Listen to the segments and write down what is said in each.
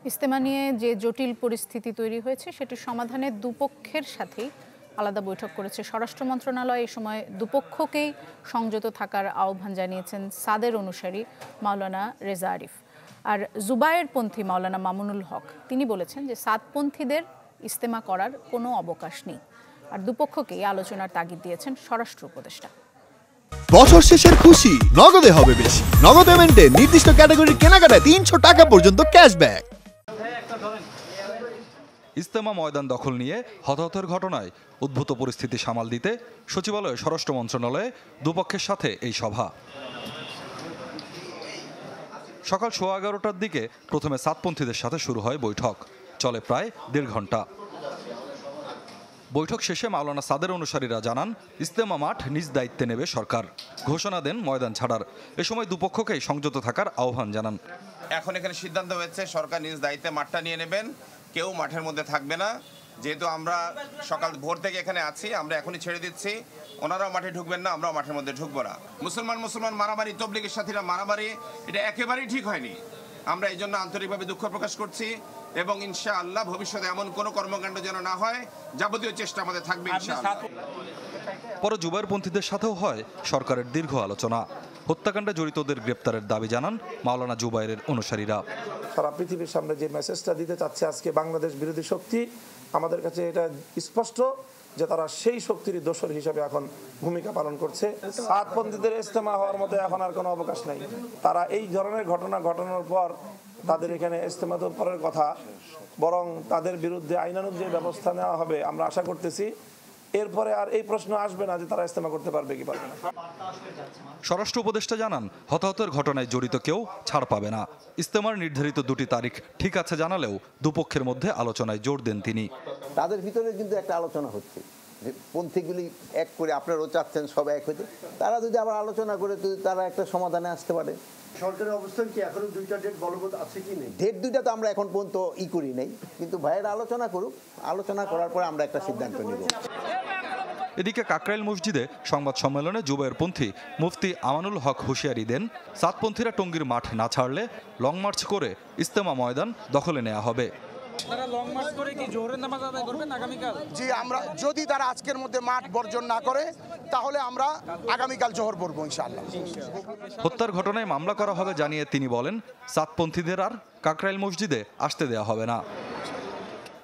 ইজতেমা নিয়ে যে জটিল পরিস্থিতি তৈরি হয়েছে সেটি সমাধানে দুপক্ষের সাথেই আলাদা বৈঠক করেছে স্বরাষ্ট্র মন্ত্রণালয়। এই সময় দুপক্ষকেই সংযত থাকার আহ্বান জানিয়েছেন সাদের অনুসারী মাওলানা রেজা আরিফ। আর জুবায়েরপন্থী মাওলানা মামুনুল হক তিনি বলেছেন যে সাদপন্থীদের ইজতেমা করার কোনো অবকাশ নেই। আর দুপক্ষকেই আলোচনার তাগিদ দিয়েছেন স্বরাষ্ট্র উপদেষ্টা। বছর শেষের খুশি নগদে হবে বেশি। নগদ পেমেন্টে নির্দিষ্ট ক্যাটাগরির কেনাকাটায় ৩০০ টাকা পর্যন্ত ক্যাশব্যাক। ইজতেমা ময়দান দখল নিয়ে হতাহতের ঘটনায় উদ্ভূত পরিস্থিতি সামাল দিতে সচিবালয়ে স্বরাষ্ট্র মন্ত্রণালয়ে দুপক্ষের সাথে এই সভা। সকাল 11:15টার দিকে প্রথমে সাতপন্থীদের সাথে শুরু হয় বৈঠক, চলে প্রায় 1.5 ঘন্টা। বৈঠক শেষে মাওলানা সাদের অনুসারীরা জানান ইজতেমা মাঠ নিজ দায়িত্বে নেবে সরকার, ঘোষণা দেন ময়দান ছাড়ার। এ সময় দুপক্ষকেই সংযত থাকার আহ্বান জানান। এখন এখানে সিদ্ধান্ত হয়েছে সরকার নিজ দায়িত্বে মাঠটা নিয়ে নেবেন, কেউ মাঠের মধ্যে থাকবে না। যেহেতু আমরা সকাল ভোর থেকে এখানে আছি, আমরা এখনই ছেড়ে দিচ্ছি, ওনারাও মাঠে ঢুকবেন না, আমরাও মাঠের মধ্যে ঢুকবো না। মুসলমান মারামারি, তবলিগের সাথীরা মারামারি, এটা একেবারেই ঠিক হয়নি। আমরা এই জন্য আন্তরিকভাবে দুঃখ প্রকাশ করছি এবং ইনশাআল্লাহ ভবিষ্যতে এমন কোনো কর্মকাণ্ড যেন না হয়, যাবতীয় চেষ্টা আমাদের থাকবে ইনশাআল্লাহ। পরে জুবায়েরপন্থীদের সাথেও হয় সরকারের দীর্ঘ আলোচনা। হত্যাকাণ্ডে জড়িতদের গ্রেপ্তারের দাবি জানান মাওলানা জুবায়েরের অনুসারীরা। সারা পৃথিবীর সামনে যে মেসেজটা দিতে চাচ্ছে আজকে বাংলাদেশ বিরোধী শক্তি, আমাদের কাছে এটা স্পষ্ট যে তারা সেই শক্তির দোসর হিসেবে এখন ভূমিকা পালন করছে। সাতপন্থীদের ইজতেমা হওয়ার মতো এখন আর কোনো অবকাশ নাই। তারা এই ধরনের ঘটনা ঘটানোর পর তাদের এখানে ইজতেমা তো পরের কথা, বরং তাদের বিরুদ্ধে আইনানুগ যে ব্যবস্থা নেওয়া হবে আমরা আশা করতেছি। এরপরে আর এই প্রশ্ন আসবে না যে তারা ইজতেমা করতে পারবে কি পারবে না। স্বরাষ্ট্র উপদেষ্টা জানান হতাহতের ঘটনায় জড়িত কেউ ছাড় পাবে না। ইজতেমার নির্ধারিত 2টি তারিখ ঠিক আছে জানালেও দুপক্ষের মধ্যে আলোচনায় জোর দেন তিনি। তাদের ভিতরে কিন্তু একটা আলোচনা হচ্ছে যে পন্থীগুলি এক করে, আপনারাও চাচ্ছেন সব এক হতে, তারা যদি আবার আলোচনা করে তারা একটা সমাধানে আসতে পারে। সরকারের অবস্থান কি এখনো 2টা ডেট বলবৎ আছে কি নেই? ডেট 2টা তো আমরা এখন পর্যন্ত করি নাই, কিন্তু ভাইয়েরা আলোচনা করুক, আলোচনা করার পরে আমরা একটা সিদ্ধান্ত নিব। এদিকে কাকরাইল মসজিদে সংবাদ সম্মেলনে জুবায়েরপন্থী মুফতি আমানুল হক হুঁশিয়ারি দেন, সাতপন্থীরা টঙ্গীর মাঠ না ছাড়লে লং মার্চ করে ইজতেমা ময়দান দখলে নেওয়া হবে। জি, আমরা যদি তারা আজকের মধ্যে মাঠ বর্জন না করে তাহলে আমরা আগামীকাল জোহর পড়ব ইনশাআল্লাহ। হত্যার ঘটনায় মামলা করা হবে জানিয়ে তিনি বলেন, সাতপন্থীদের আর কাকরাইল মসজিদে আসতে দেওয়া হবে না।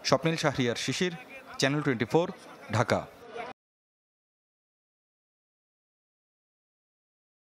স্বপ্নিল শাহরিয়ার শিশির, চ্যানেল 24, ঢাকা।